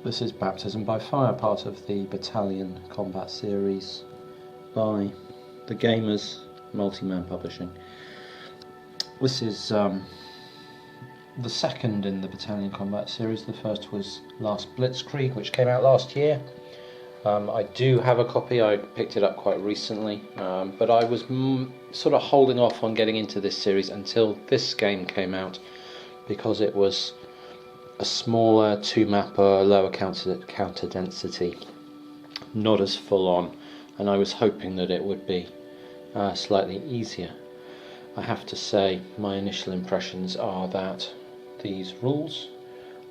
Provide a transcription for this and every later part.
This is Baptism by Fire, part of the Battalion combat series by the Gamers Multi-Man Publishing. This is the second in the Battalion combat series. The first was Last Blitzkrieg, which came out last year. I do have a copy. I picked it up quite recently, but I was sort of holding off on getting into this series until this game came out, because it was a smaller 2-mapper, lower counter density, not as full on, and I was hoping that it would be slightly easier. I have to say, my initial impressions are that these rules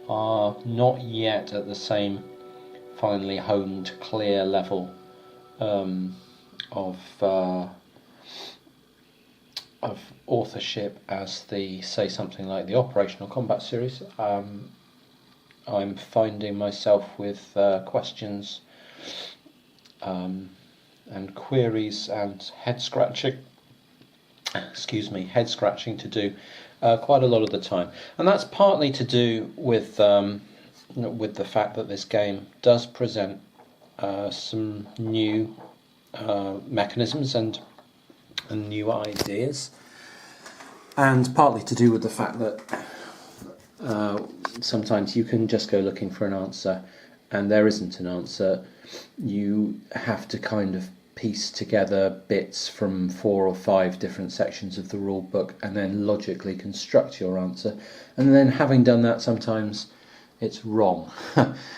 are not yet at the same finely honed, clear level of authorship as the, say, something like the Operational Combat series. I'm finding myself with questions and queries and head scratching to do quite a lot of the time, and that's partly to do with the fact that this game does present some new mechanisms and new ideas, and partly to do with the fact that sometimes you can just go looking for an answer and there isn't an answer. You have to kind of piece together bits from 4 or 5 different sections of the rule book and then logically construct your answer, and then having done that, sometimes it's wrong.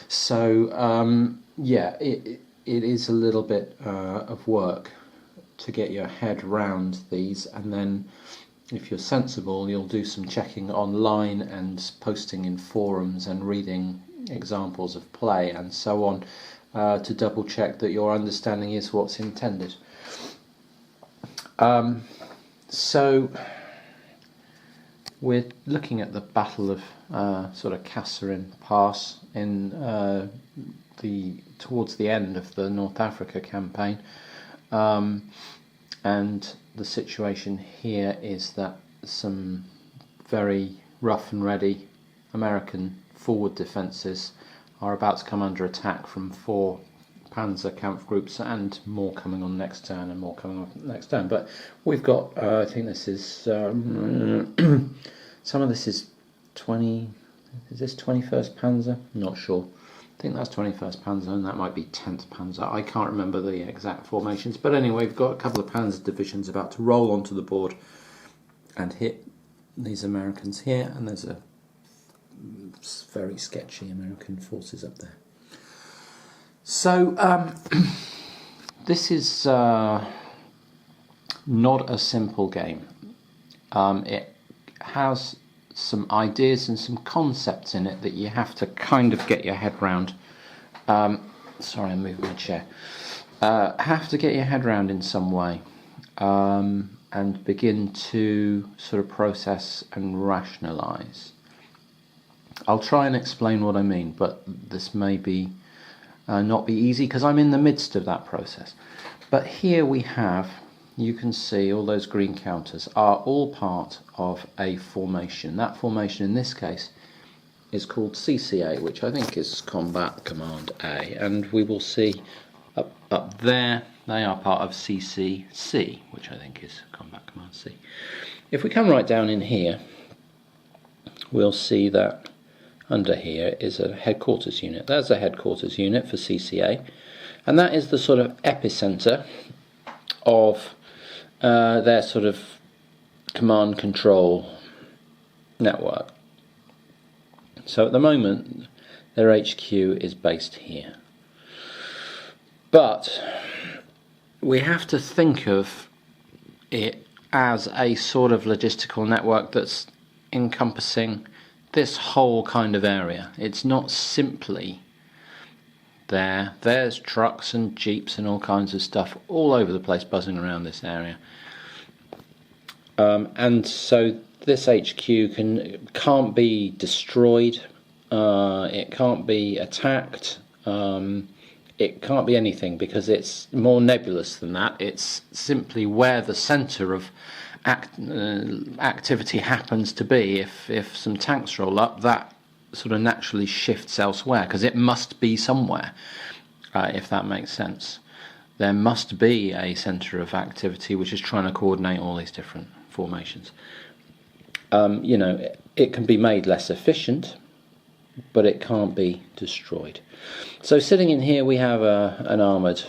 So yeah, it is a little bit of work to get your head round these, and then if you're sensible, you'll do some checking online and posting in forums and reading examples of play and so on, to double check that your understanding is what's intended. So we're looking at the Battle of sort of Kasserine Pass in towards the end of the North Africa campaign, and the situation here is that some very rough and ready American forward defences are about to come under attack from 4 Panzer camp groups, and more coming on next turn and more coming on next turn. But we've got, I think this is, some of this is 20, is this 21st Panzer? I'm not sure. I think that's 21st Panzer, and that might be 10th Panzer. I can't remember the exact formations, but anyway, we've got a couple of Panzer divisions about to roll onto the board and hit these Americans here, and there's a very sketchy American forces up there. So this is not a simple game. It has some ideas and some concepts in it that you have to kind of get your head round. Sorry, I'm moving my chair. Have to get your head round in some way, and begin to sort of process and rationalise. I'll try and explain what I mean, but this may be not be easy because I'm in the midst of that process. But here we have, you can see all those green counters are all part of a formation. That formation in this case is called CCA, which I think is Combat Command A, and we will see up there they are part of CCC, which I think is Combat Command C. If we come right down in here, we'll see that under here is a headquarters unit. There's a headquarters unit for CCA, and that is the sort of epicenter of their sort of command control network. So at the moment their HQ is based here, but we have to think of it as a sort of logistical network that's encompassing this whole kind of area. It's not simply there's trucks and jeeps and all kinds of stuff all over the place buzzing around this area, and so this HQ can't be destroyed, it can't be attacked, it can't be anything, because it's more nebulous than that. It's simply where the centre of activity happens to be. If some tanks roll up, that sort of naturally shifts elsewhere, because it must be somewhere, if that makes sense. There must be a centre of activity which is trying to coordinate all these different formations. You know, it can be made less efficient, but it can't be destroyed. So sitting in here we have an armoured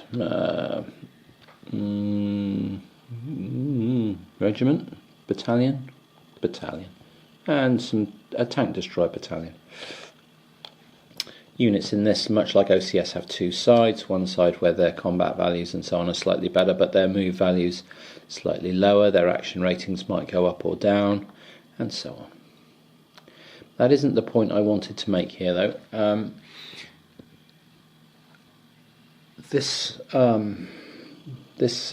regiment, battalion, and a tank destroyer battalion. Units in this, much like OCS, have two sides. One side where their combat values and so on are slightly better, but their move values slightly lower. Their action ratings might go up or down, and so on. That isn't the point I wanted to make here, though. This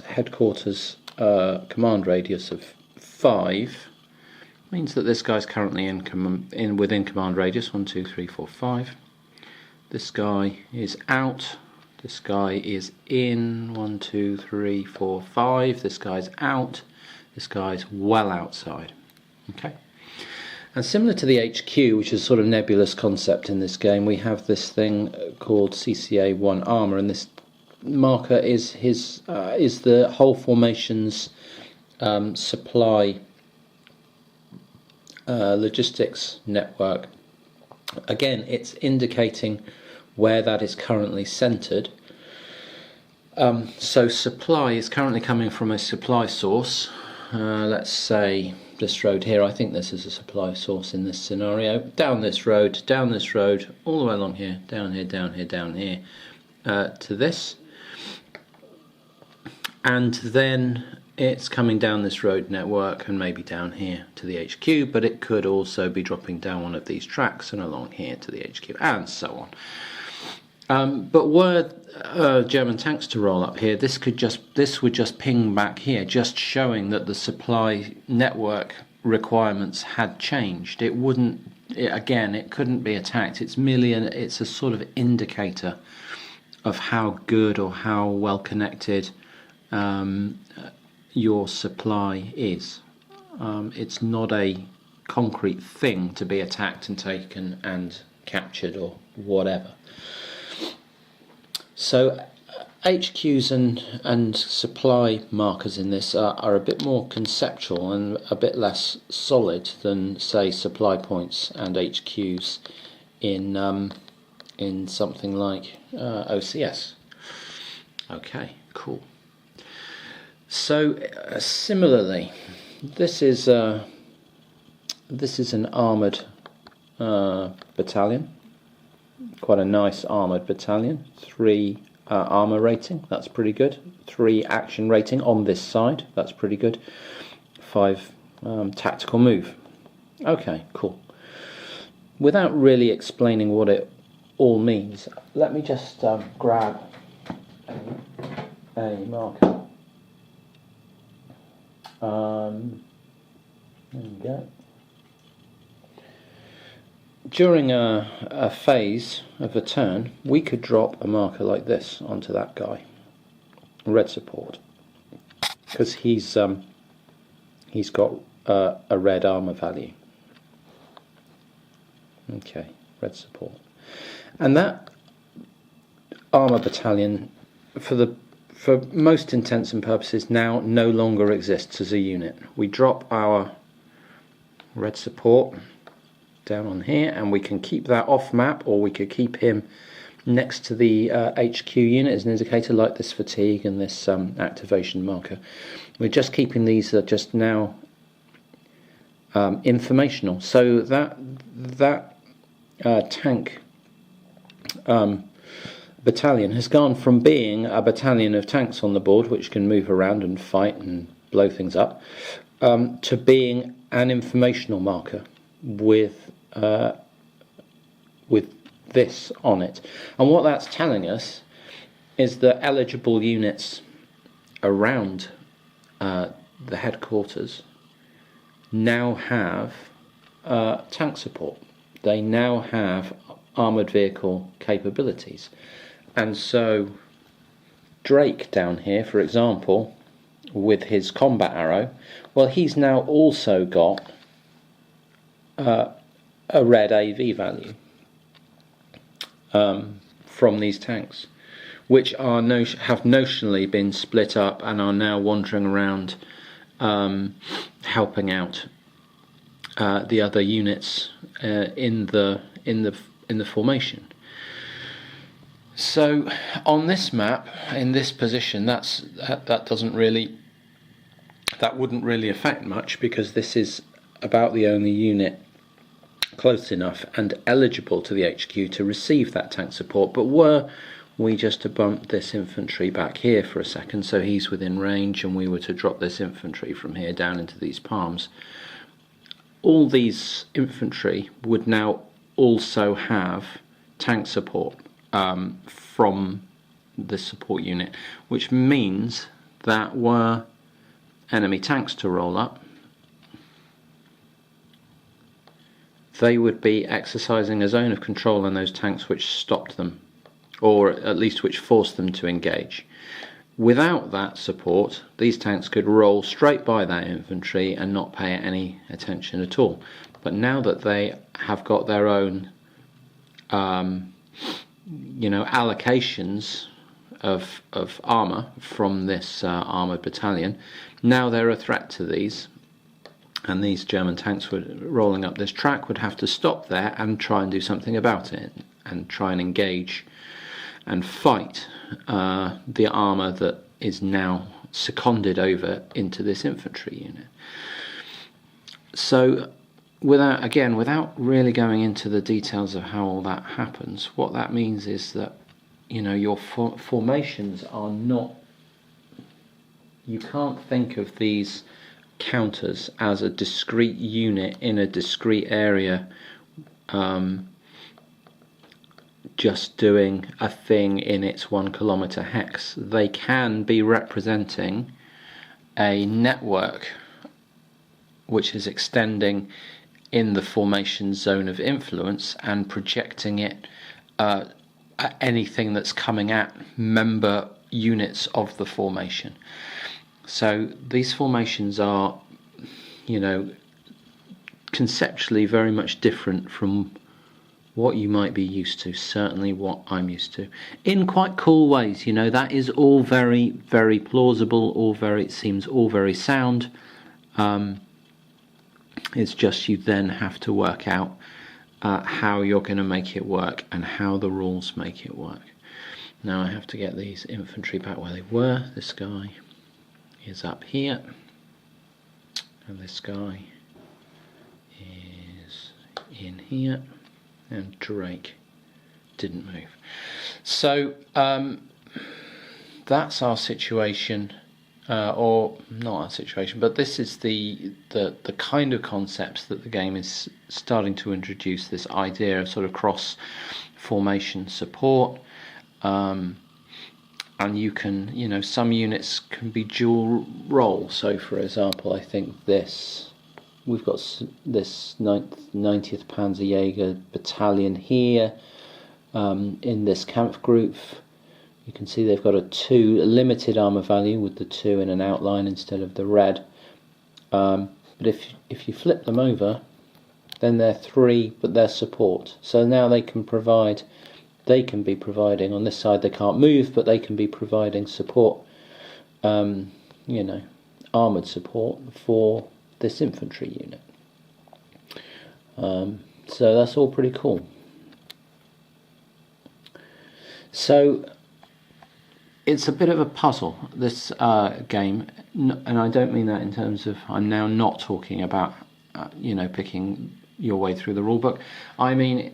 headquarters command radius of 5 means that this guy's currently within command radius. 1, 2, 3, 4, 5. This guy is out. This guy is in. 1, 2, 3, 4, 5. This guy's out. This guy's well outside. Okay. And similar to the HQ, which is a sort of nebulous concept in this game, we have this thing called CCA1 armor, and this marker is the whole formation's supply logistics network. Again, it's indicating where that is currently centered. So supply is currently coming from a supply source. Let's say this road here. I think this is a supply source in this scenario. Down this road, all the way along here, down here, down here, down here, to this. And then it's coming down this road network and maybe down here to the HQ, but it could also be dropping down one of these tracks and along here to the HQ, and so on. But were German tanks to roll up here, this would just ping back here, just showing that the supply network requirements had changed. It couldn't be attacked. It's merely it's a sort of indicator of how good or how well connected your supply is. It's not a concrete thing to be attacked and taken and captured or whatever. So HQs and supply markers in this are a bit more conceptual and a bit less solid than, say, supply points and HQs in something like OCS. Okay, cool. So similarly, this is an armoured battalion, quite a nice armoured battalion. 3 armour rating, that's pretty good. 3 action rating on this side, that's pretty good. 5 tactical move. Okay, cool. Without really explaining what it all means, let me just grab a marker. There we go. During a phase of a turn, we could drop a marker like this onto that guy, red support, because he's got a red armour value. Okay, red support, and that armour battalion, for most intents and purposes, now no longer exists as a unit. We drop our red support down on here, and we can keep that off map, or we could keep him next to the HQ unit as an indicator, like this fatigue and this activation marker. We're just keeping these just now informational. So that tank battalion has gone from being a battalion of tanks on the board which can move around and fight and blow things up, to being an informational marker with this on it. And what that's telling us is that eligible units around the headquarters now have tank support. They now have armoured vehicle capabilities. And so Drake down here, for example, with his combat arrow, well, he's now also got a red AV value from these tanks, which are have notionally been split up and are now wandering around helping out the other units in the formation. So on this map, in this position, that wouldn't really affect much, because this is about the only unit close enough and eligible to the HQ to receive that tank support. But were we just to bump this infantry back here for a second, so he's within range, and we were to drop this infantry from here down into these palms, all these infantry would now also have tank support from the support unit, which means that were enemy tanks to roll up, they would be exercising a zone of control on those tanks which stopped them, or at least which forced them to engage. Without that support, these tanks could roll straight by that infantry and not pay any attention at all. But now that they have got their own allocations of armour from this armoured battalion, now they're a threat to these, and these German tanks rolling up this track would have to stop there and try and do something about it, and try and engage and fight the armour that is now seconded over into this infantry unit. So without really going into the details of how all that happens, what that means is that your formations are not, you can't think of these counters as a discrete unit in a discrete area just doing a thing in its 1 kilometer hex. They can be representing a network which is extending in the formation zone of influence and projecting it at anything that's coming at member units of the formation. So these formations are, conceptually very much different from what you might be used to, certainly what I'm used to, in quite cool ways. That is all very, very plausible, it seems all very sound. It's just you then have to work out how you're going to make it work and how the rules make it work. Now I have to get these infantry back where they were. This guy is up here, and this guy is in here, and Drake didn't move. So that's our situation, or not our situation, but this is the kind of concepts that the game is starting to introduce, this idea of sort of cross formation support. And you can, some units can be dual role. So for example, I think we've got this 90th Panzerjäger battalion here in this camp group. You can see they've got a limited armour value with the 2 in an outline instead of the red. But if you flip them over, then they're 3, but they're support. So now they can be providing, on this side they can't move, but they can be providing support, armoured support for this infantry unit. So that's all pretty cool. So it's a bit of a puzzle, this game, and I don't mean that in terms of, I'm now not talking about picking your way through the rulebook. I mean,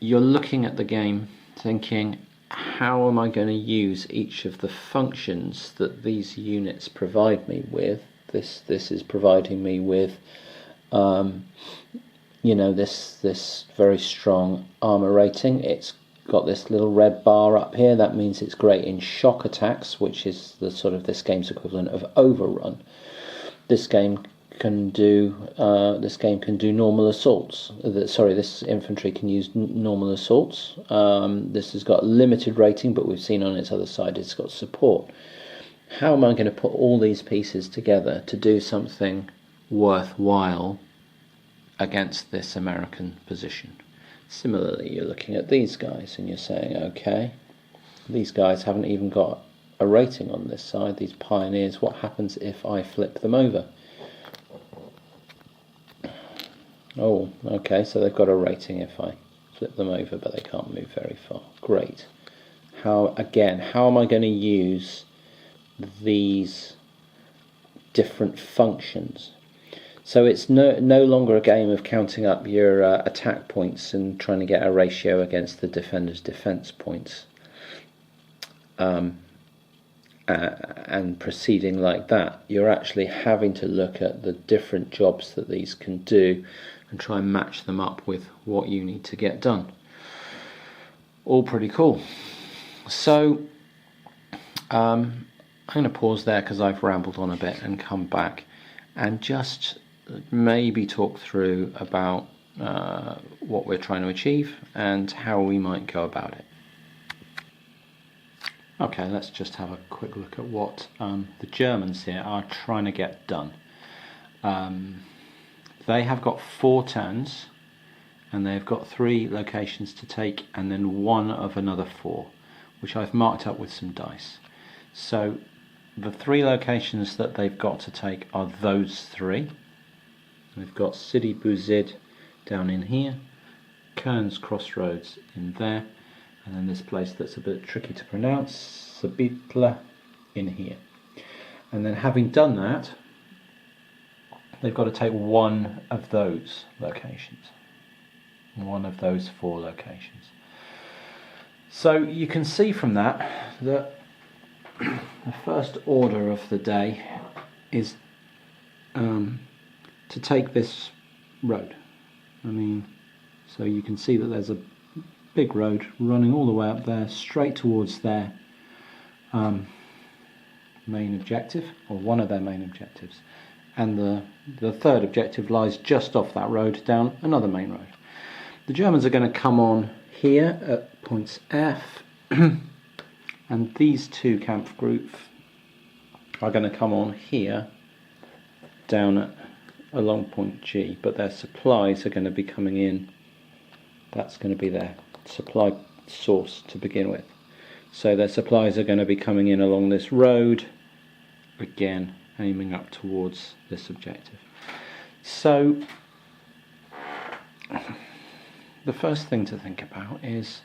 you're looking at the game thinking, how am I going to use each of the functions that these units provide me with? This is providing me with this very strong armor rating. It's got this little red bar up here. That means it's great in shock attacks, which is the sort of this game's equivalent of overrun. This game can do normal assaults. This infantry can use normal assaults. This has got limited rating, but we've seen on its other side it's got support. How am I going to put all these pieces together to do something worthwhile against this American position. Similarly, you're looking at these guys and you're saying, okay, these guys haven't even got a rating on this side, these pioneers. What happens if I flip them over? Oh, okay, so they've got a rating if I flip them over, but they can't move very far. Great. How am I going to use these different functions? So it's no longer a game of counting up your attack points and trying to get a ratio against the defender's defense points and proceeding like that. You're actually having to look at the different jobs that these can do and try and match them up with what you need to get done. All pretty cool. So I'm going to pause there because I've rambled on a bit and come back and just maybe talk through about what we're trying to achieve and how we might go about it. Okay, let's just have a quick look at what the Germans here are trying to get done. They have got 4 towns and they've got 3 locations to take and then one of another 4, which I've marked up with some dice. So the 3 locations that they've got to take are those 3. We've got Sidi Bouzid down in here, Kern's Crossroads in there, and then this place that's a bit tricky to pronounce, Sabitla, in here. And then having done that, they've got to take one of those locations, one of those 4 locations. So you can see from that that the first order of the day is to take this road. So you can see that there's a big road running all the way up there, straight towards their main objective, or one of their main objectives. And the third objective lies just off that road down another main road. The Germans are going to come on here at points F, and these 2 camp groups are going to come on here down along point G, but their supplies are going to be coming in. That's going to be their supply source to begin with. So their supplies are going to be coming in along this road, again aiming up towards this objective. So the first thing to think about is,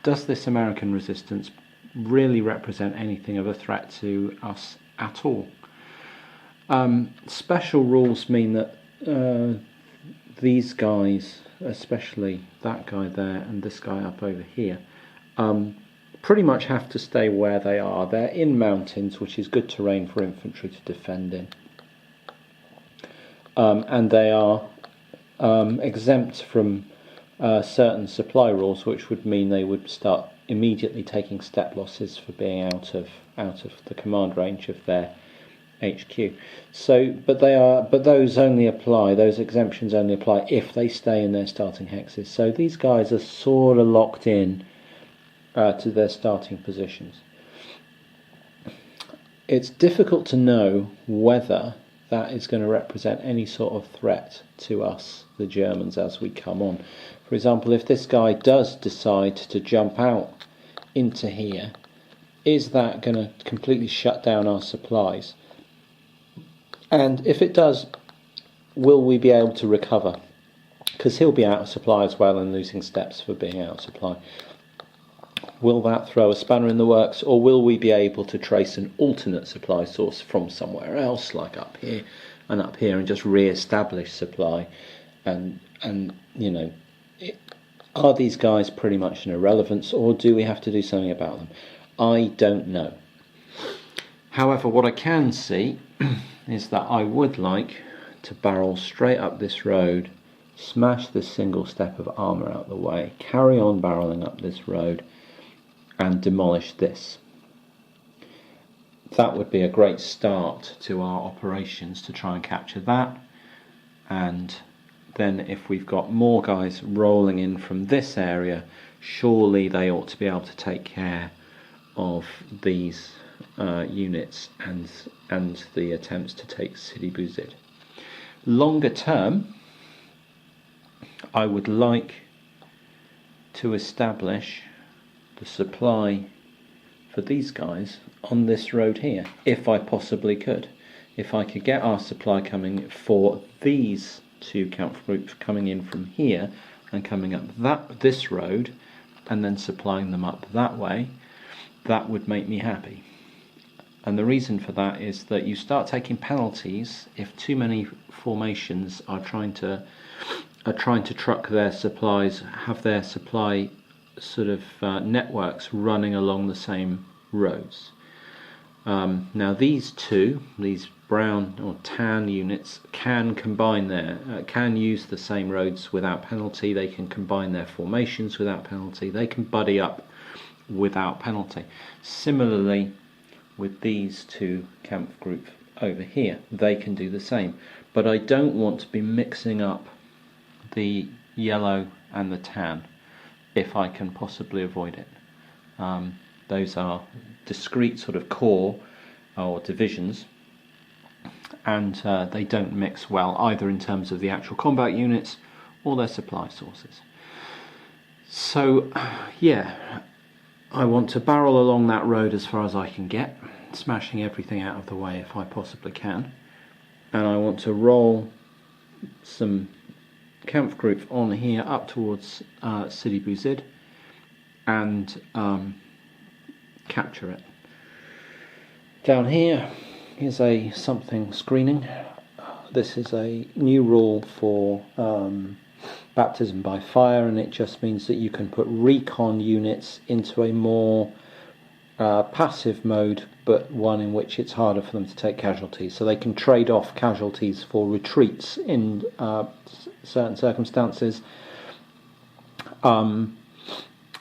does this American resistance really represent anything of a threat to us at all? Special rules mean that these guys, especially that guy there and this guy up over here, pretty much have to stay where they are. They're in mountains, which is good terrain for infantry to defend in. And they are exempt from certain supply rules, which would mean they would start immediately taking step losses for being out of the command range of their HQ. So, but those only apply. Those exemptions only apply if they stay in their starting hexes. So these guys are sort of locked in to their starting positions. It's difficult to know whether that is going to represent any sort of threat to us, the Germans, as we come on. For example, if this guy does decide to jump out into here, is that going to completely shut down our supplies? And if it does, will we be able to recover? Because he'll be out of supply as well and losing steps for being out of supply. Will that throw a spanner in the works, or will we be able to trace an alternate supply source from somewhere else, like up here and up here, and just re-establish supply? And are these guys pretty much an irrelevance, or do we have to do something about them? I don't know. However, what I can see is that I would like to barrel straight up this road, smash this single step of armour out the way, carry on barrelling up this road, and demolish this. That would be a great start to our operations to try and capture that. And then if we've got more guys rolling in from this area, surely they ought to be able to take care of these units and the attempts to take Sidi Bouzid. Longer term, I would like to establish the supply for these guys on this road here, if I possibly could. If I could get our supply coming for these two camp groups coming in from here and coming up this road and then supplying them up that way, that would make me happy. And the reason for that is that you start taking penalties if too many formations are trying to truck their supplies, have their supply sort of networks running along the same roads. Now these brown or tan units can combine can use the same roads without penalty. They can combine their formations without penalty. They can buddy up without penalty. Similarly, with these two camp groups over here, they can do the same. But I don't want to be mixing up the yellow and the tan if I can possibly avoid it. Those are discrete sort of corps or divisions, and they don't mix well either in terms of the actual combat units or their supply sources. So yeah, I want to barrel along that road as far as I can get, smashing everything out of the way if I possibly can, and I want to roll some camp group on here up towards Sidi Bouzid and capture it. Down here is a something screening. This is a new rule for baptism by fire, and it just means that you can put recon units into a more passive mode, but one in which it's harder for them to take casualties. So they can trade off casualties for retreats in certain circumstances.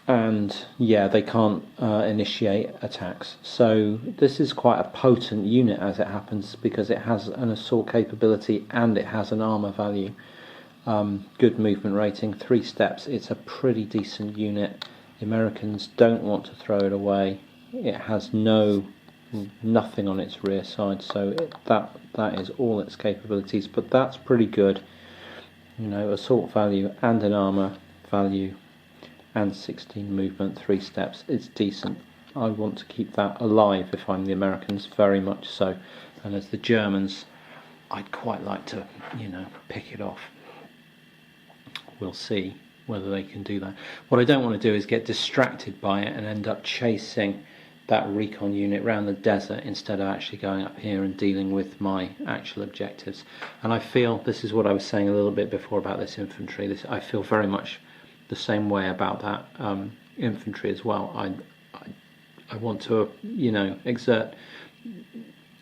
And yeah, they can't initiate attacks. So this is quite a potent unit as it happens, because it has an assault capability and it has an armour value. Good movement rating, 3 steps. It's a pretty decent unit. The Americans don't want to throw it away. It has nothing on its rear side, so that is all its capabilities. But that's pretty good. You know, assault value and an armour value and 16 movement, 3 steps. It's decent. I want to keep that alive if I'm the Americans, very much so. And as the Germans, I'd quite like to, pick it off. We'll see whether they can do that. What I don't want to do is get distracted by it and end up chasing that recon unit around the desert instead of actually going up here and dealing with my actual objectives. And I feel, this is what I was saying a little bit before about this infantry, I feel very much the same way about that infantry as well. I want to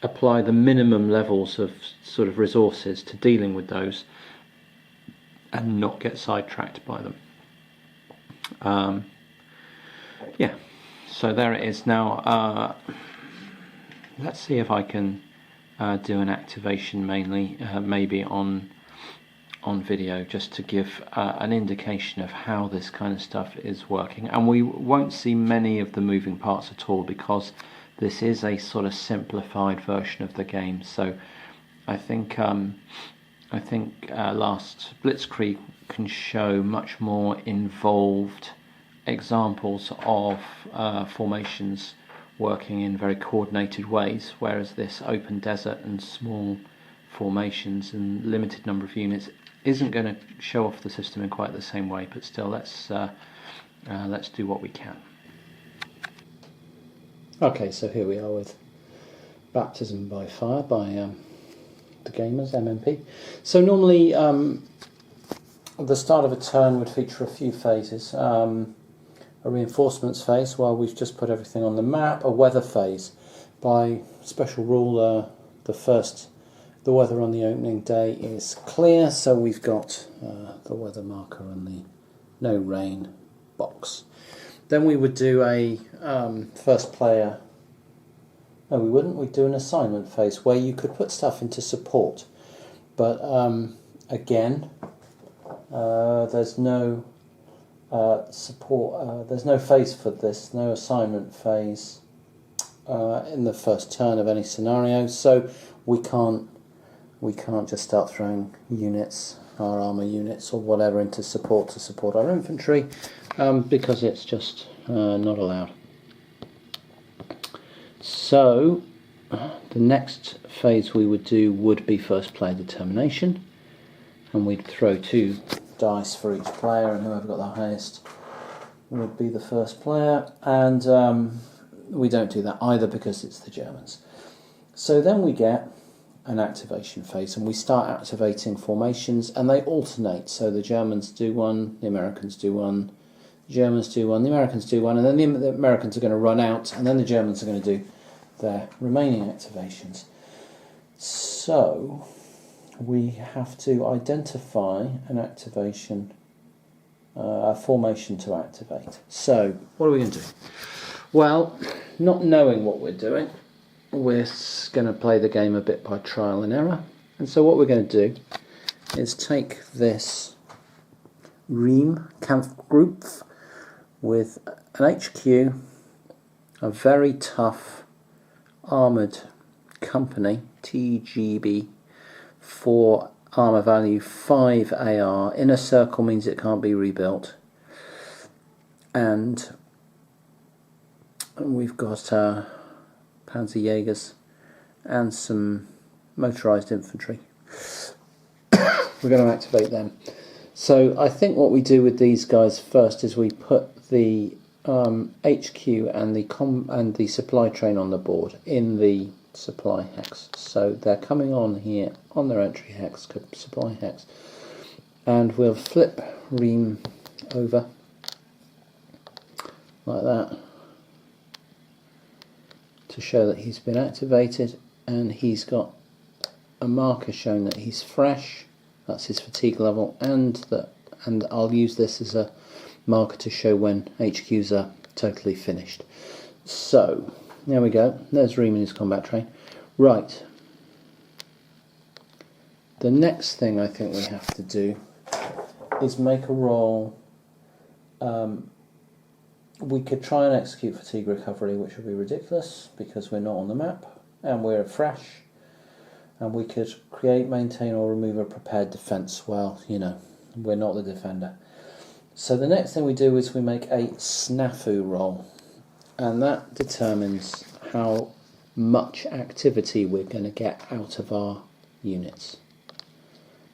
apply the minimum levels of sort of resources to dealing with those and not get sidetracked by them. Yeah, so there it is. Now let's see if I can do an activation mainly, maybe on video, just to give an indication of how this kind of stuff is working. And we won't see many of the moving parts at all, because this is a sort of simplified version of the game. So I think last Blitzkrieg can show much more involved examples of formations working in very coordinated ways, whereas this open desert and small formations and limited number of units isn't going to show off the system in quite the same way. But still, let's do what we can. Okay, so here we are with Baptism by Fire by the Gamers, MMP. So normally the start of a turn would feature a few phases. A reinforcements phase, while we've just put everything on the map. A weather phase. By special rule, the weather on the opening day is clear, so we've got the weather marker on the no rain box. Then we would do a first player. No, we wouldn't. We'd do an assignment phase where you could put stuff into support, but again, there's no support. There's no phase for this. No assignment phase in the first turn of any scenario, so we can't we can't just start throwing units, our armour units or whatever, into support to support our infantry, because it's just not allowed. So the next phase we would do would be first player determination, and we'd throw 2 dice for each player, and whoever got the highest would be the first player. And we don't do that either because it's the Germans. So then we get an activation phase, and we start activating formations, and they alternate. So the Germans do one, the Americans do one, the Germans do one, the Americans do one, and then the Americans are going to run out, and then the Germans are going to do their remaining activations. So we have to identify an activation, a formation to activate. So what are we going to do? Well, not knowing what we're doing, we're going to play the game a bit by trial and error. And so what we're going to do is take this Ream Kampfgruppe with an HQ, a very tough armoured company, TGB, for armour value 5 AR. Inner circle means it can't be rebuilt. And we've got Panzerjägers and some motorised infantry. We're going to activate them. So I think what we do with these guys first is we put the HQ and the supply train on the board in the supply hex. So they're coming on here on their entry hex, supply hex, and we'll flip Ream over like that to show that he's been activated, and he's got a marker showing that he's fresh. That's his fatigue level, and I'll use this as a marker to show when HQs are totally finished. So there we go, there's Ream in his combat train. Right, the next thing I think we have to do is make a roll. We could try and execute fatigue recovery, which would be ridiculous because we're not on the map and we're fresh. And we could create, maintain or remove a prepared defence. Well, you know, we're not the defender. So the next thing we do is we make a snafu roll, and that determines how much activity we're going to get out of our units.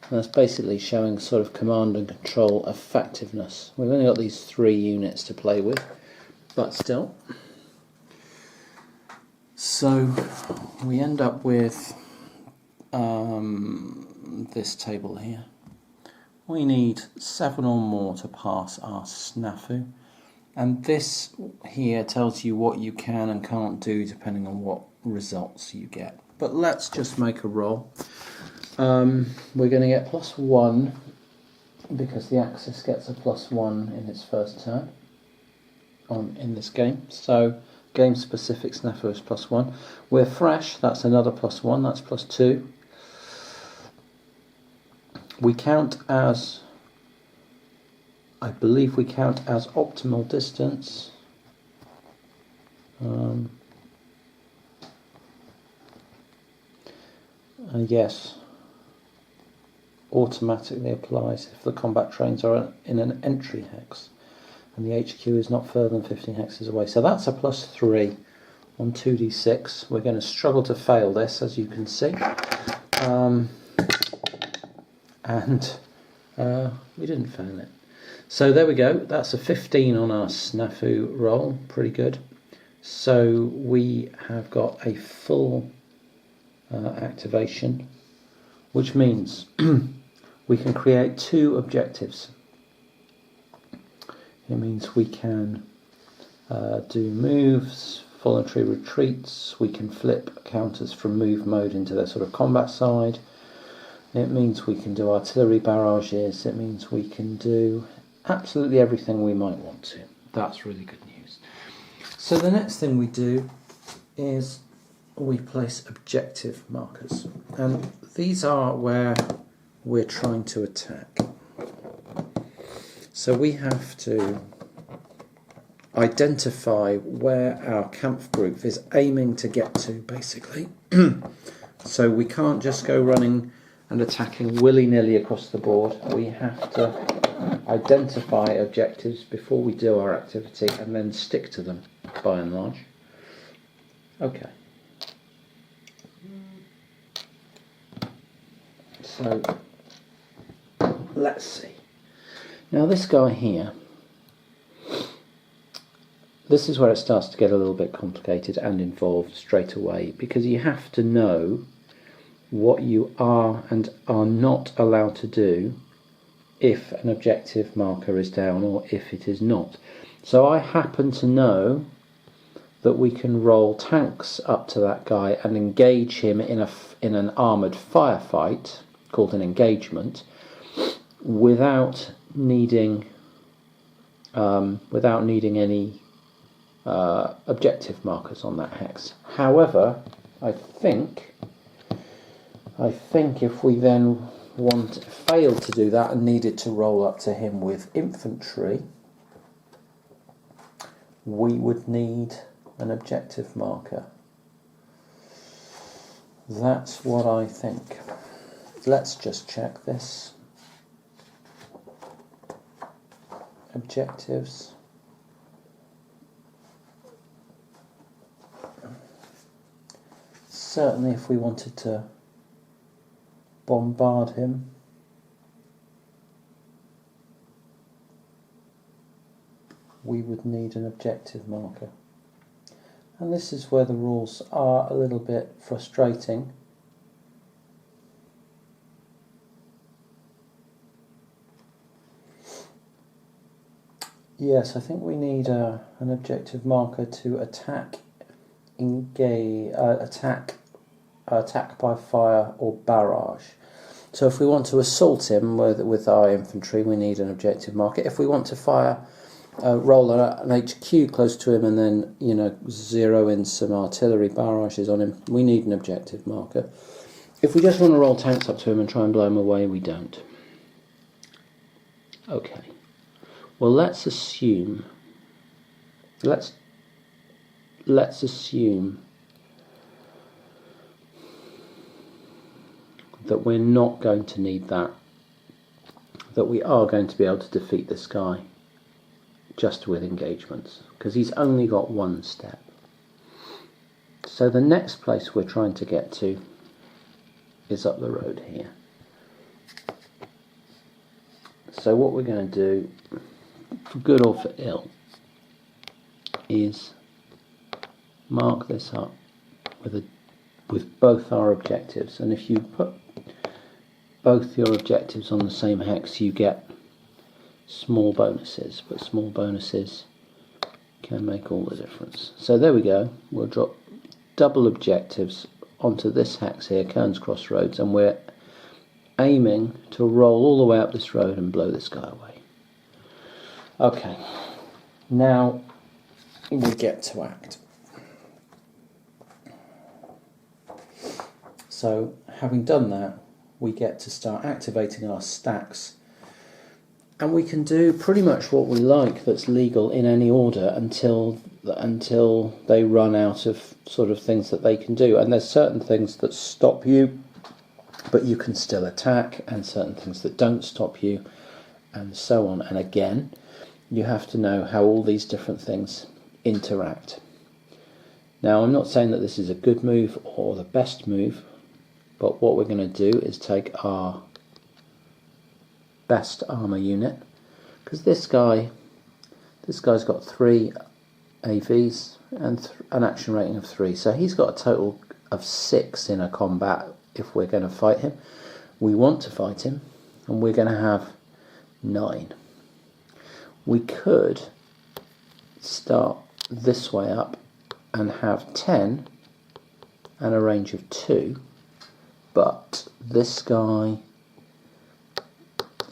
And that's basically showing sort of command and control effectiveness. We've only got these 3 units to play with, but still. So we end up with this table here. We need 7 or more to pass our snafu, and this here tells you what you can and can't do depending on what results you get. But let's just make a roll. We're going to get +1 because the Axis gets a +1 in its first turn in this game. So game specific snafu is +1. We're fresh, that's another +1, that's +2. We count as, I believe we count as optimal distance. Yes, automatically applies if the combat trains are in an entry hex and the HQ is not further than 15 hexes away. So that's a +3 on 2d6. We're going to struggle to fail this, as you can see. We didn't fail it. So there we go, that's a 15 on our snafu roll, pretty good. So we have got a full activation, which means we can create 2 objectives. It means we can do moves, voluntary retreats, we can flip counters from move mode into their sort of combat side. It means we can do artillery barrages, it means we can do absolutely everything we might want to. That's really good news. So the next thing we do is we place objective markers, and these are where we're trying to attack. So we have to identify where our Kampfgruppe is aiming to get to, basically. So we can't just go running and attacking willy-nilly across the board. We have to identify objectives before we do our activity and then stick to them, by and large. Okay. So, let's see. Now this guy here, this is where it starts to get a little bit complicated and involved straight away, because you have to know what you are and are not allowed to do if an objective marker is down or if it is not. So I happen to know that we can roll tanks up to that guy and engage him in an armoured firefight called an engagement without needing any objective markers on that hex. However, I think if we then failed to do that and needed to roll up to him with infantry, we would need an objective marker. That's what I think. Let's just check this. Objectives. Certainly if we wanted to bombard him, we would need an objective marker. And this is where the rules are a little bit frustrating. Yes, I think we need an objective marker to attack, engage, attack by fire or barrage. So if we want to assault him with our infantry, we need an objective marker. If we want to fire, roll an HQ close to him and then zero in some artillery barrages on him, we need an objective marker. If we just want to roll tanks up to him and try and blow him away, we don't. Okay. Well, let's assume that we're not going to need that we are going to be able to defeat this guy just with engagements, because he's only got one step. So the next place we're trying to get to is up the road here. So what we're going to do, for good or for ill, is mark this up with both our objectives, and if you put both your objectives on the same hex, you get small bonuses, but small bonuses can make all the difference. So there we go, we'll drop double objectives onto this hex here, Kearns Crossroads, and we're aiming to roll all the way up this road and blow this guy away. Okay, now we get to act. So having done that, we get to start activating our stacks, and we can do pretty much what we like that's legal in any order until they run out of sort of things that they can do. And there's certain things that stop you, but you can still attack, and certain things that don't stop you, and so on. And again, you have to know how all these different things interact. Now, I'm not saying that this is a good move or the best move, but what we're going to do is take our best armour unit, because this guy's got 3 AVs and an action rating of 3, so he's got a total of 6 in a combat. If we're going to fight him, we want to fight him, and we're going to have 9. We could start this way up and have 10 and a range of 2, but this guy,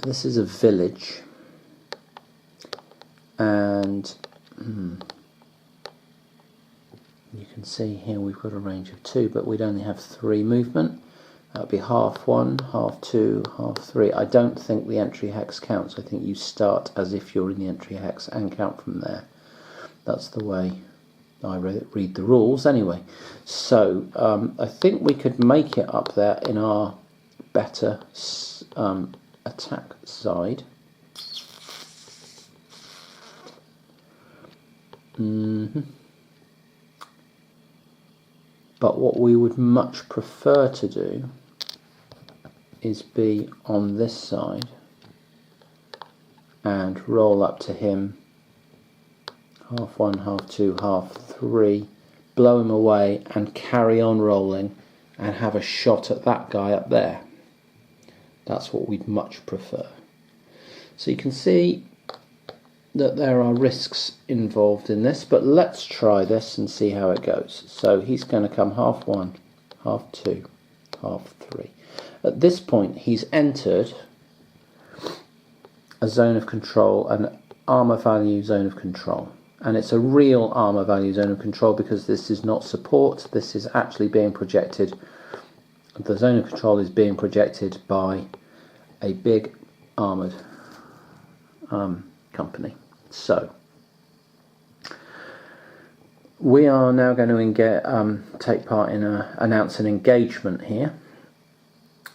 this is a village, and you can see here we've got a range of 2, but we'd only have 3 movement. That would be half 1, half 2, half 3. I don't think the entry hex counts. I think you start as if you're in the entry hex and count from there. That's the way I read the rules anyway. So I think we could make it up there in our better attack side. But what we would much prefer to do is be on this side and roll up to him, half one, half two, half three, blow him away and carry on rolling and have a shot at that guy up there. That's what we'd much prefer. So you can see that there are risks involved in this, but let's try this and see how it goes. So he's going to come half one, half two, half three. At this point he's entered a zone of control, an armor value zone of control, and it's a real armor value zone of control because this is not support, this is actually being projected. The zone of control is being projected by a big armoured company. So we are now going to take part in announce an engagement here,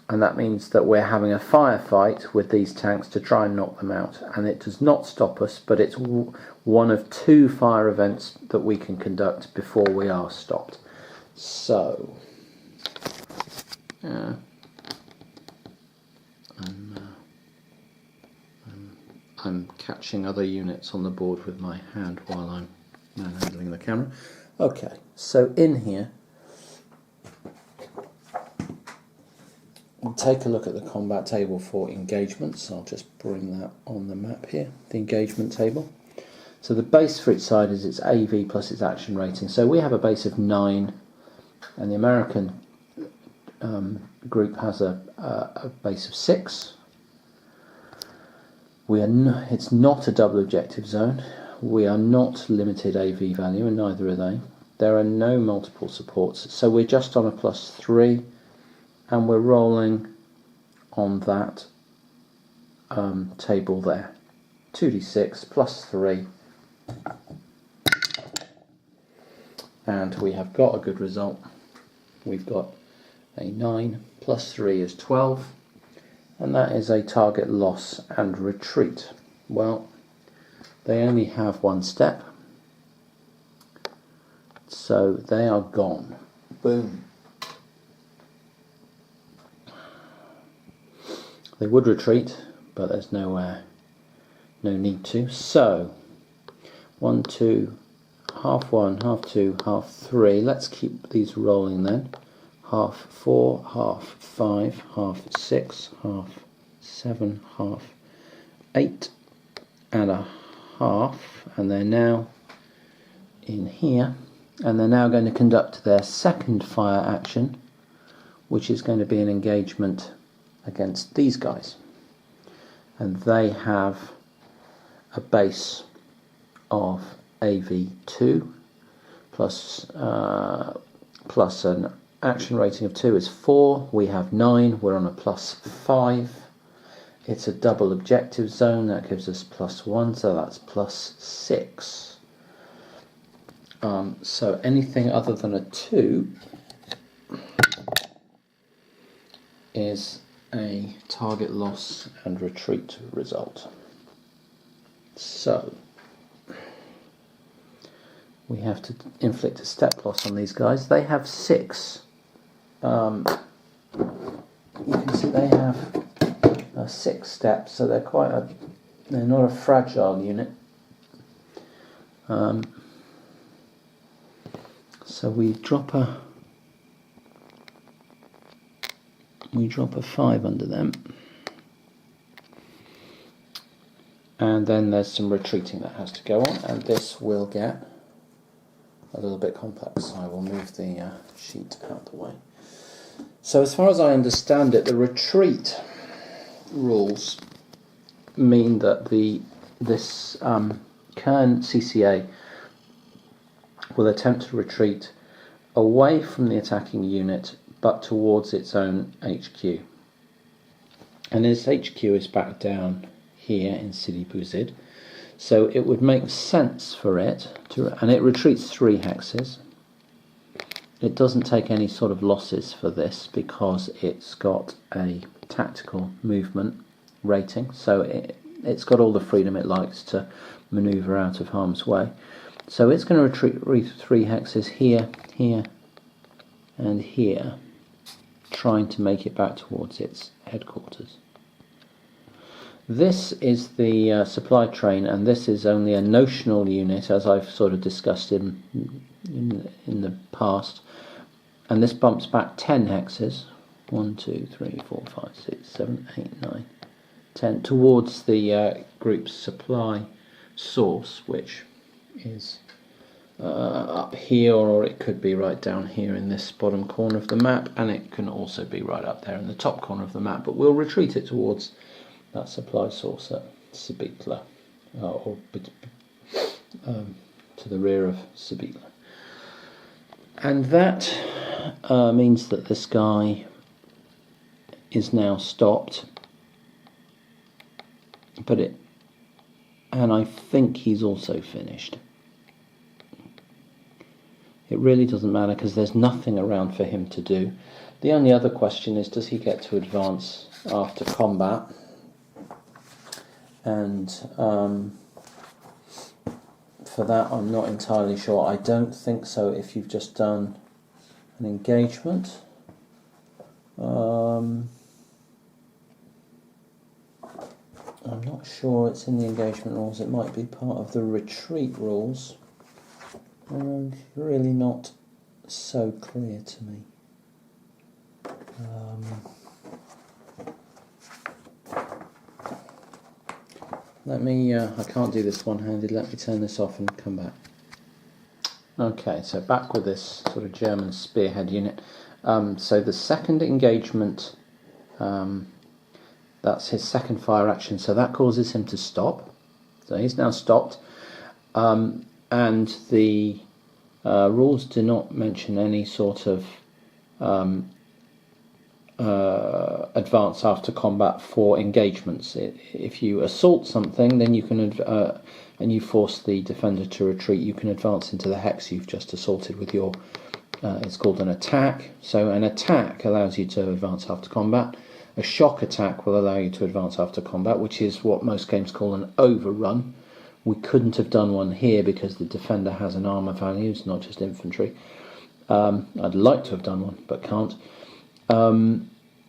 and that means that we're having a firefight with these tanks to try and knock them out, and it does not stop us, but it's one of two fire events that we can conduct before we are stopped. So I'm catching other units on the board with my hand while I'm manhandling the camera. Okay, so in here we'll take a look at the combat table for engagements. I'll just bring that on the map here, the engagement table. So the base for each side is its AV plus its action rating. So we have a base of 9, and the American group has a base of 6. It's not a double objective zone. We are not limited AV value, and neither are they. There are no multiple supports, so we're just on a +3, and we're rolling on that table there. 2d6 +3, and we have got a good result. We've got a 9 +3 is 12. And that is a target loss and retreat. Well, they only have one step, so they are gone. Boom. They would retreat, but there's no need to. So 1, 2, half 1, half 2, half 3. Let's keep these rolling then. Half 4, half 5, half 6, half 7, half 8 and a half, and they're now in here, and they're now going to conduct their second fire action, which is going to be an engagement against these guys, and they have a base of AV2 plus an action rating of 2 is 4. We have 9. We're on a +5. It's a double objective zone. That gives us +1, so that's +6. So anything other than a 2 is a target loss and retreat result. So we have to inflict a step loss on these guys. They have 6. You can see they have 6 steps, so they're not a fragile unit. So we drop a 5 under them, and then there's some retreating that has to go on, and this will get a little bit complex. I will move the sheet out the way. So as far as I understand it, the retreat rules mean that this Kern CCA will attempt to retreat away from the attacking unit but towards its own HQ. And its HQ is back down here in Sidi Bouzid. So it would make sense for it to, and it retreats 3 hexes. it doesn't take any sort of losses for this because it's got a tactical movement rating, so it's got all the freedom it likes to manoeuvre out of harm's way. So it's going to retreat 3 hexes here, here and here, trying to make it back towards its headquarters. This is the supply train, and this is only a notional unit, as I've sort of discussed in the past. And this bumps back 10 hexes, 1, 2, 3, 4, 5, 6, 7, 8, 9, 10, towards the group's supply source, which is up here, or it could be right down here in this bottom corner of the map, and it can also be right up there in the top corner of the map, but we'll retreat it towards that supply source at Sabitla, or to the rear of Sabitla. And that means that this guy is now stopped, and I think he's also finished. It really doesn't matter because there's nothing around for him to do. The only other question is, does he get to advance after combat? And for that I'm not entirely sure. I don't think so if you've just done an engagement. I'm not sure it's in the engagement rules. It might be part of the retreat rules. Really not so clear to me. Let me, I can't do this one-handed, let me turn this off and come back. Okay, so back with this sort of German spearhead unit. So the second engagement, that's his second fire action, so that causes him to stop. So he's now stopped. And the rules do not mention any sort of advance after combat for engagements. If you assault something, then you can and you force the defender to retreat, you can advance into the hex you've just assaulted with your it's called an attack. So an attack allows you to advance after combat. A shock attack will allow you to advance after combat, which is what most games call an overrun. We couldn't have done one here because the defender has an armour value, it's not just infantry. I'd like to have done one, but can't.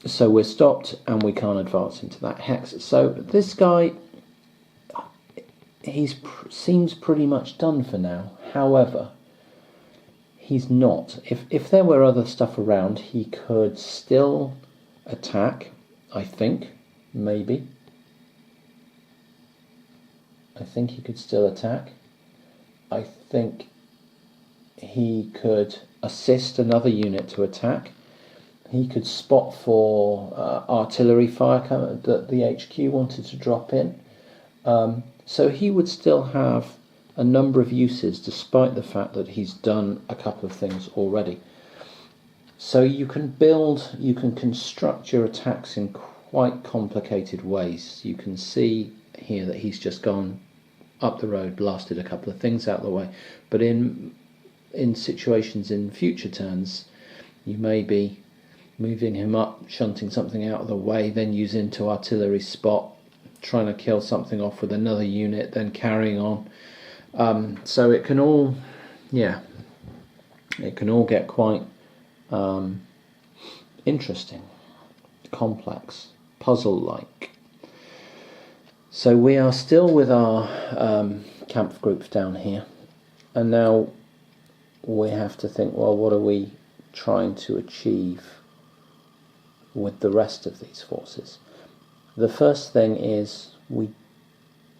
So we're stopped and we can't advance into that hex. So this guy, seems pretty much done for now. However, he's not. If there were other stuff around, he could still attack, I think, maybe. I think he could still attack. I think he could assist another unit to attack. He could spot for artillery fire that the HQ wanted to drop in. So he would still have a number of uses despite the fact that he's done a couple of things already. So you can construct your attacks in quite complicated ways. You can see here that he's just gone up the road, blasted a couple of things out of the way. But in situations in future turns, you may be moving him up, shunting something out of the way, then use into artillery spot, trying to kill something off with another unit, then carrying on. So it can all, it can all get quite interesting, complex, puzzle-like. So we are still with our camp groups down here, and now we have to think, well, what are we trying to achieve with the rest of these forces? The first thing is we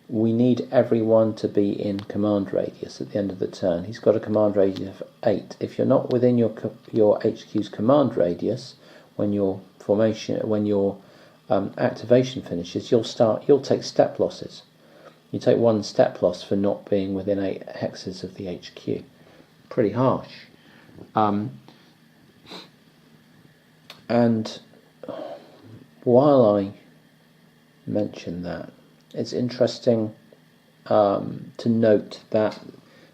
need everyone to be in command radius at the end of the turn. He's got a command radius of 8. If you're not within your HQ's command radius when your activation finishes, you'll take step losses. You take 1 step loss for not being within 8 hexes of the HQ. Pretty harsh. And while I mention that, it's interesting to note that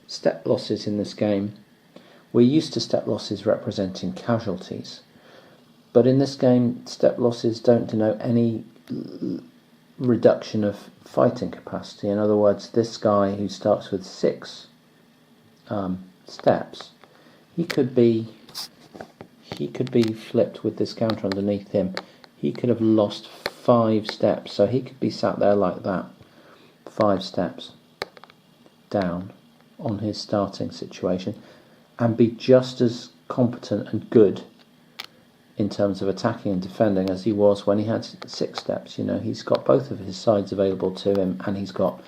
step losses in this game We're used to step losses representing casualties, but in this game, step losses don't denote any reduction of fighting capacity. In other words, this guy who starts with 6 steps, he could be flipped with this counter underneath him. He could have lost 5 steps, so he could be sat there like that, 5 steps down on his starting situation, and be just as competent and good in terms of attacking and defending as he was when he had 6 steps. You know, he's got both of his sides available to him, and he's got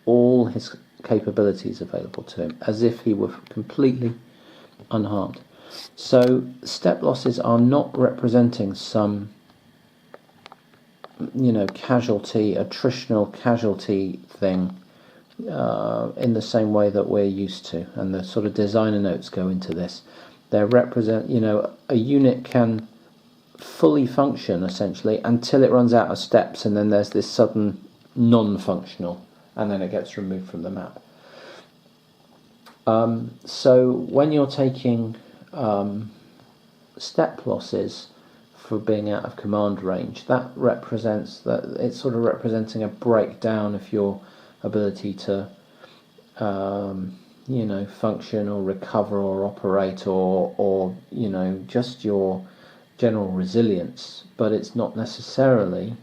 all his capabilities available to him, as if he were completely unharmed. So step losses are not representing some, you know, casualty, attritional casualty thing in the same way that we're used to, and the sort of designer notes go into this. They represent, you know, a unit can fully function essentially until it runs out of steps, and then there's this sudden non-functional, and then it gets removed from the map. So when you're taking step losses for being out of command range, that represents that it's sort of representing a breakdown of your ability to you know, function or recover or operate or you know, just your general resilience, but it's not necessarily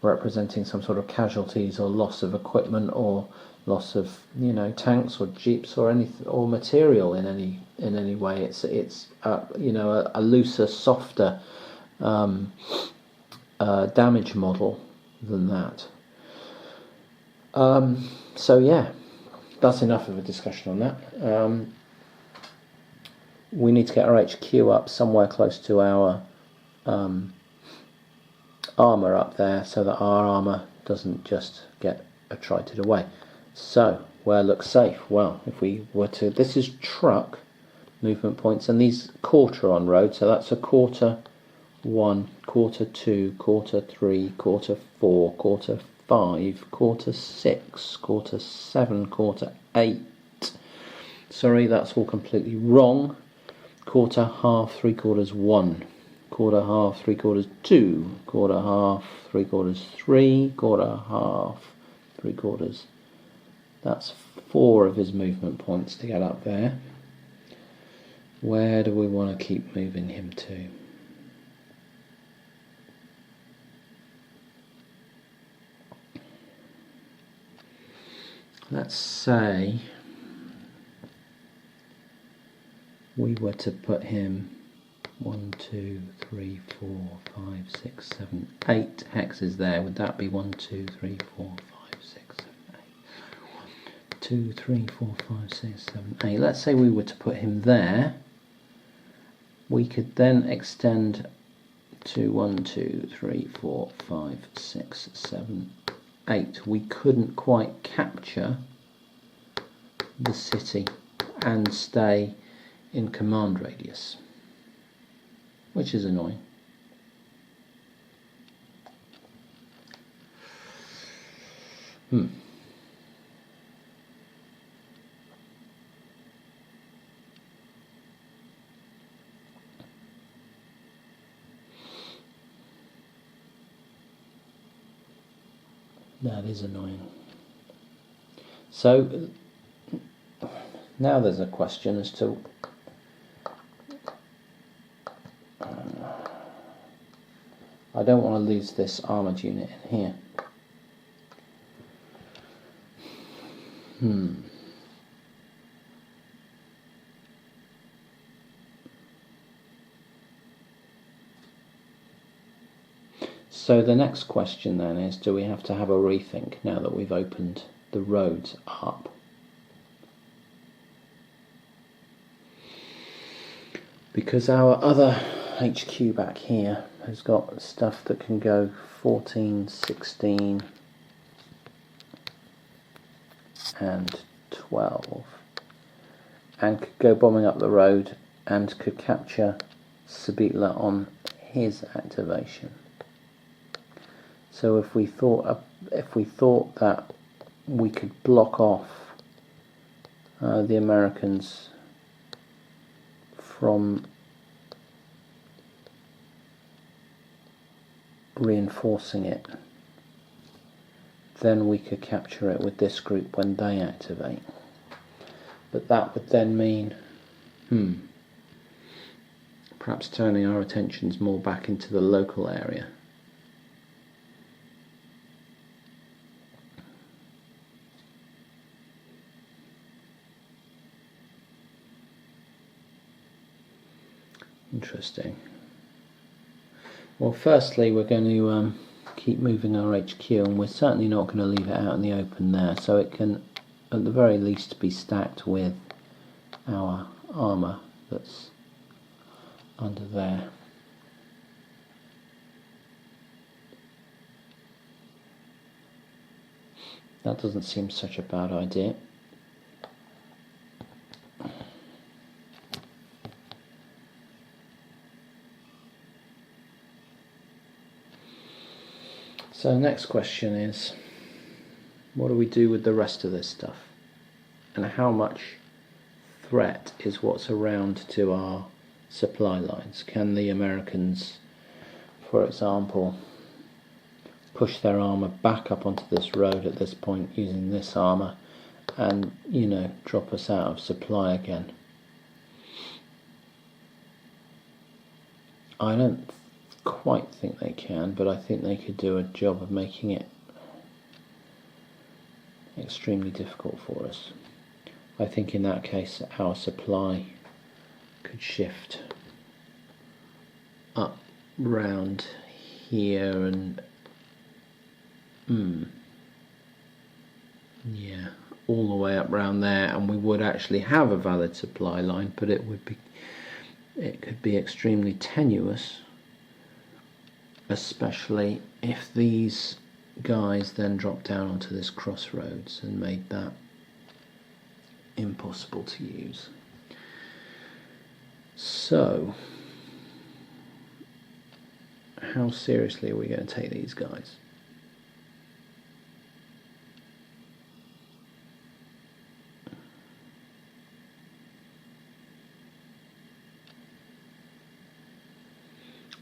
representing some sort of casualties or loss of equipment or loss of, you know, tanks or jeeps or anything or material in any way. It's you know, a looser, softer damage model than that. So yeah, that's enough of a discussion on that. We need to get our HQ up somewhere close to our armour up there, so that our armour doesn't just get attrited away. So, where looks safe? Well, if we were to, this is truck movement points, and these quarter on road, so that's a quarter 1, quarter 2, quarter 3, quarter 4, quarter 5, quarter 6, quarter 7, quarter 8. Sorry, that's all completely wrong. Quarter, half, 3/4, 1. Quarter, half, 3/4, 2. Quarter, half, 3/4, 3. Quarter, half, 3/4. That's 4 of his movement points to get up there. Where do we want to keep moving him to? Let's say we were to put him 1, 2, 3, 4, 5, 6, 7, 8 hexes there. Would that be 1, 2, 3, 4, 5, 6, 7, 8? 2, 3, 4, 5, 6, 7, 8. Let's say we were to put him there. We could then extend to 1, 2, 3, 4, 5, 6, 7, 8. We couldn't quite capture the city and stay in command radius, which is annoying. That is annoying. So now there's a question as to I don't want to lose this armoured unit in here. So the next question then is, do we have to have a rethink now that we've opened the roads up? Because our other HQ back here has got stuff that can go 14, 16 and 12, and could go bombing up the road and could capture Sabitla on his activation. So if we thought that we could block off the Americans from reinforcing it, then we could capture it with this group when they activate. But that would then mean, perhaps turning our attentions more back into the local area. Interesting. Well, firstly, we're going to keep moving our HQ, and we're certainly not going to leave it out in the open there, so it can at the very least be stacked with our armour that's under there. That doesn't seem such a bad idea. So next question is, what do we do with the rest of this stuff? And how much threat is what's around to our supply lines? Can the Americans, for example, push their armour back up onto this road at this point using this armour and, drop us out of supply again? I don't quite think they can, but I think they could do a job of making it extremely difficult for us. I think in that case our supply could shift up round here and all the way up round there, and we would actually have a valid supply line, but it could be extremely tenuous, especially if these guys then dropped down onto this crossroads and made that impossible to use. So, how seriously are we going to take these guys?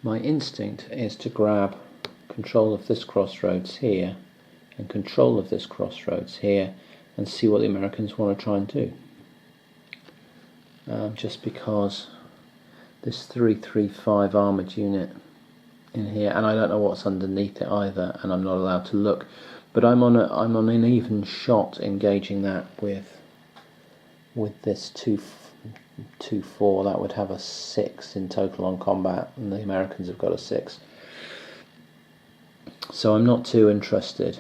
My instinct is to grab control of this crossroads here and control of this crossroads here and see what the Americans want to try and do. Just because this 335 armoured unit in here, and I don't know what's underneath it either, and I'm not allowed to look, but I'm on an even shot engaging that with this 2-4. That would have a 6 in total on combat, and the Americans have got a 6. So I'm not too interested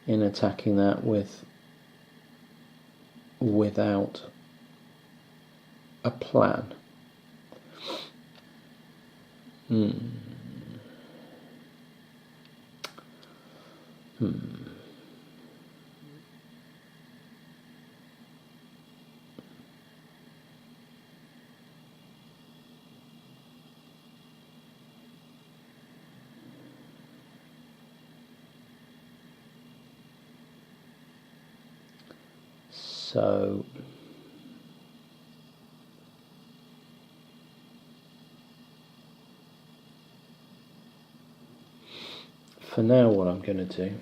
in attacking that without a plan. So for now, what I'm going to do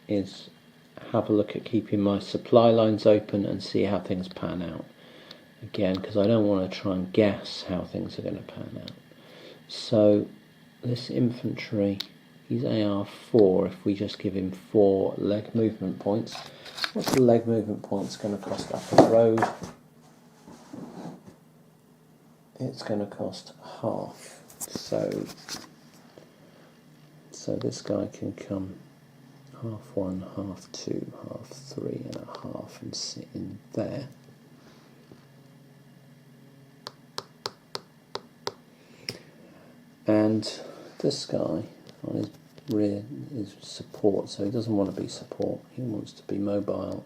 is have a look at keeping my supply lines open and see how things pan out. Again, because I don't want to try and guess how things are going to pan out. So this infantry, he's AR4, if we just give him 4 leg movement points. What's the leg movement points going to cost up the road? It's going to cost half. So this guy can come half 1, half 2, half 3 and a half and sit in there. And this guy on his rear is support, so he doesn't want to be support, he wants to be mobile.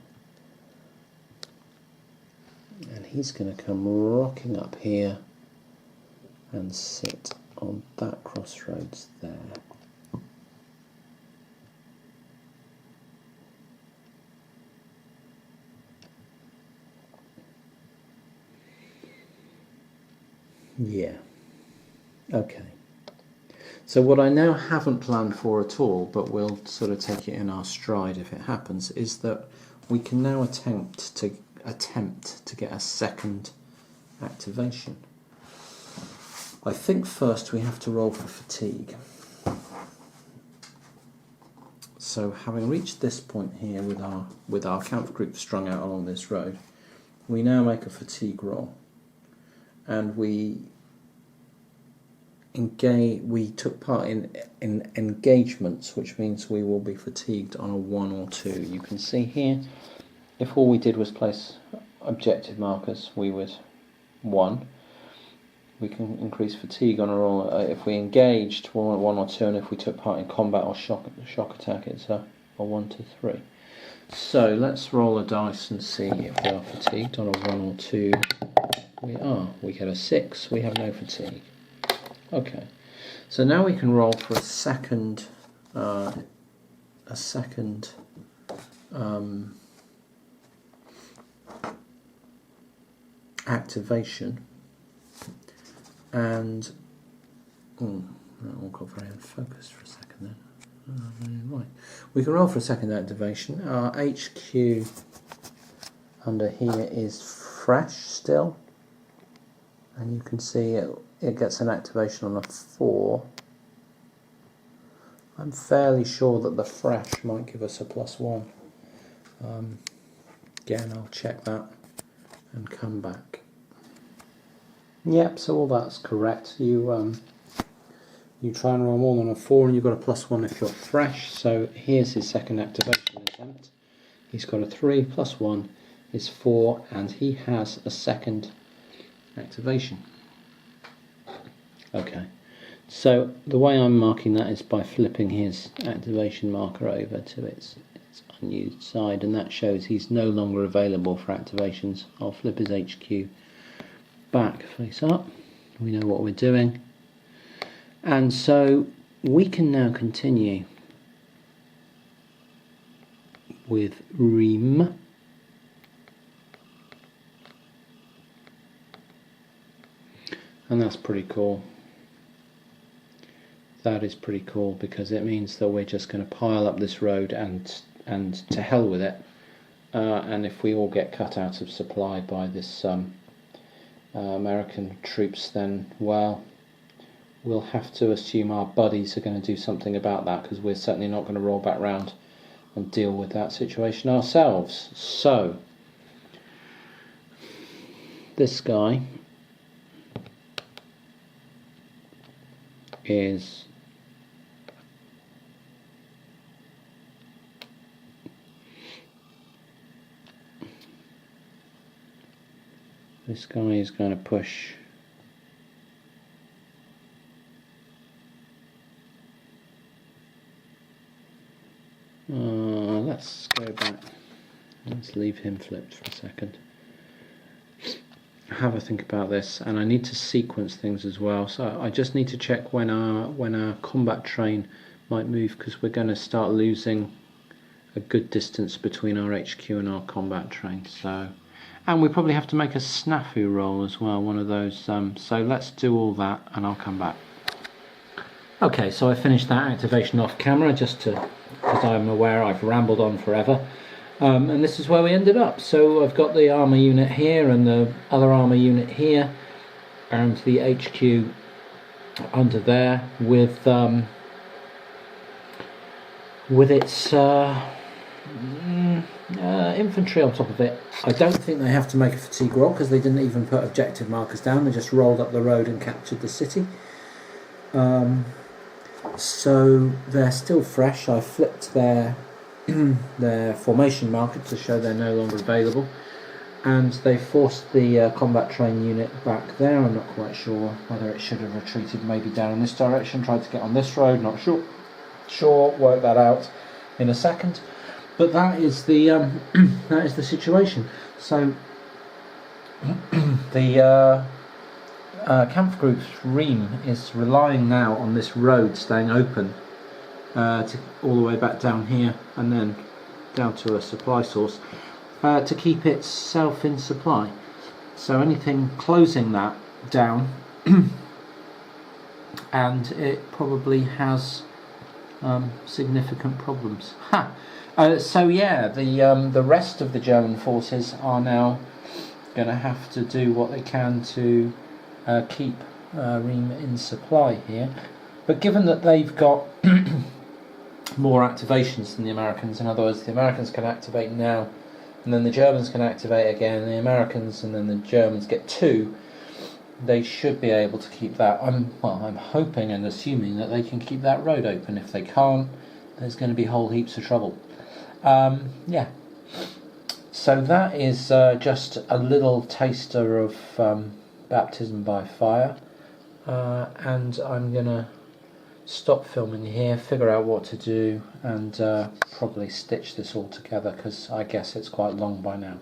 And he's going to come rocking up here and sit on that crossroads there. Yeah. Okay. So what I now haven't planned for at all, but we'll sort of take it in our stride if it happens, is that we can now attempt to get a second activation. I think first we have to roll for fatigue. So having reached this point here with our camp group strung out along this road, we now make a fatigue roll, and we took part in engagements, which means we will be fatigued on a 1 or 2. You can see here, if all we did was place objective markers, we would 1. We can increase fatigue on a roll if we engaged 1 or 2, and if we took part in combat or shock attack, it's a 1 to 3. So let's roll a dice and see if we are fatigued. On a 1 or 2, we are. We get a 6. We have no fatigue. Okay, so now we can roll for a second activation, and that all got very unfocused for a second then. Right, we can roll for a second activation. Our HQ under here is fresh still, and you can see it gets an activation on a 4. I'm fairly sure that the fresh might give us a +1. Again, I'll check that and come back. Yep, so all that's correct. You try and roll more than a 4 and you've got a +1 if you're fresh. So here's his second activation attempt. He's got a 3 +1 is 4, and he has a second activation. Okay, so the way I'm marking that is by flipping his activation marker over to its unused side, and that shows he's no longer available for activations. I'll flip his HQ back face up. We know what we're doing, and so we can now continue with Reem. And that's pretty cool. That is pretty cool, because it means that we're just going to pile up this road and to hell with it. And if we all get cut out of supply by this American troops, then, well, we'll have to assume our buddies are going to do something about that, because we're certainly not going to roll back round and deal with that situation ourselves. So, this guy is going to push let's go back, let's leave him flipped for a second. Have a think about this, and I need to sequence things as well, so I just need to check when our combat train might move, because we're going to start losing a good distance between our HQ and our combat train. So, and we probably have to make a snafu roll as well, one of those, so let's do all that and I'll come back. Okay, so I finished that activation off camera, just to, because I'm aware I've rambled on forever. And this is where we ended up. So I've got the armour unit here and the other armour unit here, and the HQ under there with its infantry on top of it. I don't think they have to make a fatigue roll, because they didn't even put objective markers down. They just rolled up the road and captured the city. So they're still fresh. I flipped their formation marker to show they're no longer available, and they forced the combat train unit back there. I'm not quite sure whether it should have retreated maybe down in this direction, tried to get on this road, not sure, work that out in a second. But that is the that is the situation. So the camp group's Reem is relying now on this road staying open to all the way back down here and then down to a supply source to keep itself in supply. So anything closing that down and it probably has significant problems. So yeah, the rest of the German forces are now going to have to do what they can to keep Riem in supply here. But given that they've got more activations than the Americans, in other words, the Americans can activate now, and then the Germans can activate again, and the Americans and then the Germans get 2, they should be able to keep that. I'm hoping and assuming that they can keep that road open. If they can't, there's going to be whole heaps of trouble. Yeah. So that is just a little taster of baptism by fire, and I'm going to stop filming here, figure out what to do, and probably stitch this all together, because I guess it's quite long by now.